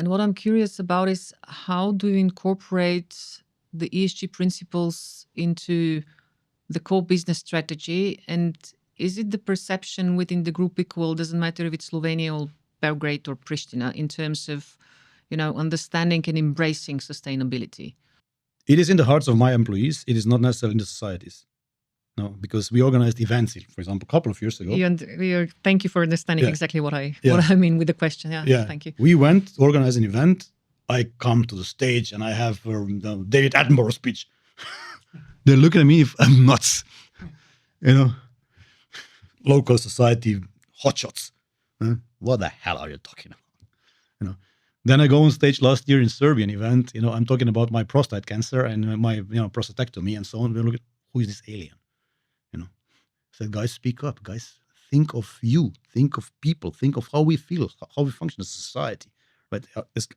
And what I'm curious about is how do you incorporate the ESG principles into the core business strategy? And is it the perception within the group equal, doesn't matter if it's Slovenia or Belgrade or Pristina, in terms of, understanding and embracing sustainability? It is in the hearts of my employees. It is not necessarily in the societies. No, because we organized events, for example, a couple of years ago. Thank you for understanding exactly what I mean with the question. Yeah, thank you. We went to organize an event. I come to the stage and I have David Attenborough speech. They're looking at me if I'm nuts. Local society hotshots. What the hell are you talking about? Then I go on stage last year in Serbian event. I'm talking about my prostate cancer and my prostatectomy and so on. We look at who is this alien. I said, guys, speak up. Guys, think of you. Think of people. Think of how we feel, how we function as a society. Right?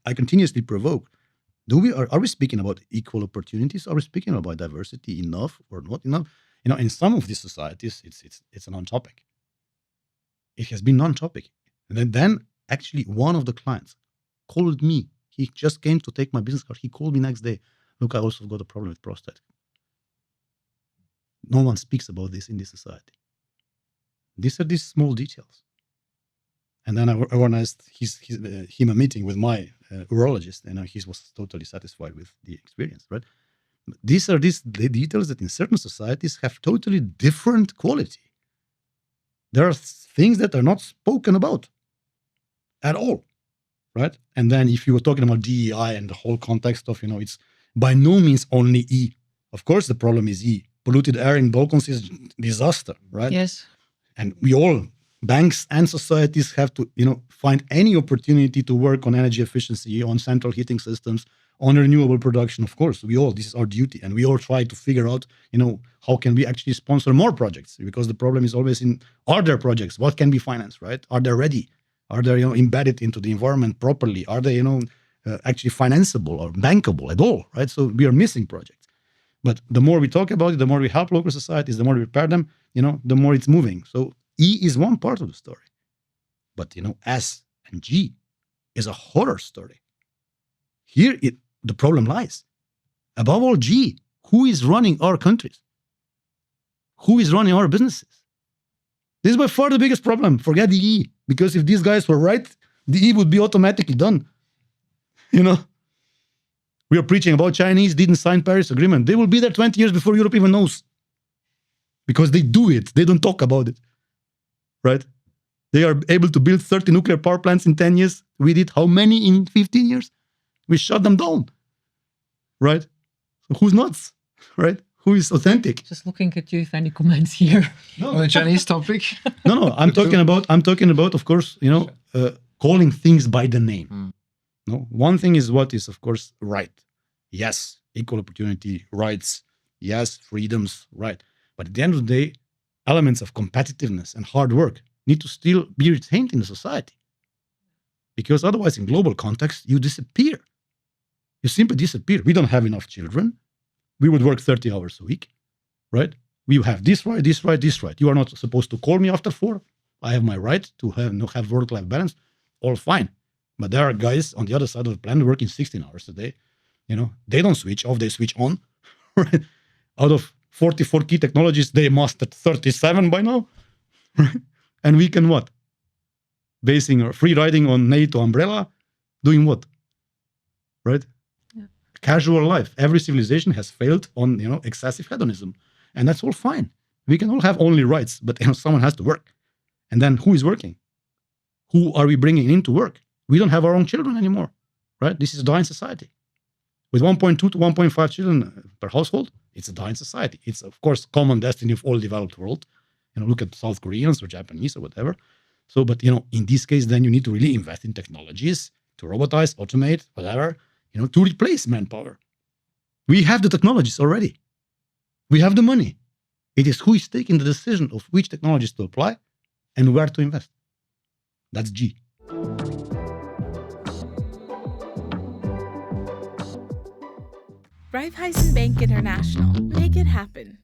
I continuously provoke. Are we speaking about equal opportunities? Are we speaking about diversity enough or not enough? In some of these societies, it's a non-topic. It has been non-topic. And then actually one of the clients called me. He just came to take my business card. He called me next day. Look, I also got a problem with prostate. No one speaks about this in this society. These are these small details. And then I organized him a meeting with my urologist, and he was totally satisfied with the experience, right? These are the details that in certain societies have totally different quality. There are things that are not spoken about at all, right? And then if you were talking about DEI and the whole context of, it's by no means only E. Of course, the problem is E. Polluted air in Balkans is disaster, right? Yes. And we all, banks and societies, have to, find any opportunity to work on energy efficiency, on central heating systems, on renewable production. Of course, this is our duty. And we all try to figure out, how can we actually sponsor more projects? Because the problem is always are there projects? What can be financed, right? Are they ready? Are they, embedded into the environment properly? Are they, actually financeable or bankable at all, right? So we are missing projects. But the more we talk about it, the more we help local societies, the more we prepare them, the more it's moving. So E is one part of the story. But, S and G is a horror story. Here, the problem lies. Above all, G, who is running our countries? Who is running our businesses? This is by far the biggest problem. Forget the E. Because if these guys were right, the E would be automatically done. We are preaching about Chinese didn't sign Paris Agreement. They will be there 20 years before Europe even knows. Because they do it. They don't talk about it. Right? They are able to build 30 nuclear power plants in 10 years. We did how many in 15 years? We shut them down. Right? So who's nuts? Right? Who is authentic? Just looking at you, if any comments here. No. On the Chinese topic? No. I'm talking about, of course, calling things by the name. No, one thing is what is, of course, right. Yes, equal opportunity, rights. Yes, freedoms, right. But at the end of the day, elements of competitiveness and hard work need to still be retained in the society. Because otherwise, in global context, you disappear. You simply disappear. We don't have enough children. We would work 30 hours a week, right? We have this right, this right, this right. You are not supposed to call me after 4. I have my right to have work-life balance. All fine. But there are guys on the other side of the planet working 16 hours a day. They don't switch off, they switch on. Right? Out of 44 key technologies, they mastered 37 by now. Right? And we can what? Basing our free riding on NATO umbrella, doing what? Right? Yeah. Casual life. Every civilization has failed on, excessive hedonism. And that's all fine. We can all have only rights, but someone has to work. And then who is working? Who are we bringing in to work? We don't have our own children anymore, right? This is a dying society. With 1.2 to 1.5 children per household, it's a dying society. It's, of course, common destiny of all developed world. Look at South Koreans or Japanese or whatever. So, but, in this case, then you need to really invest in technologies to robotize, automate, whatever, to replace manpower. We have the technologies already. We have the money. It is who is taking the decision of which technologies to apply and where to invest. That's G. Raiffeisen Bank International. Make it happen.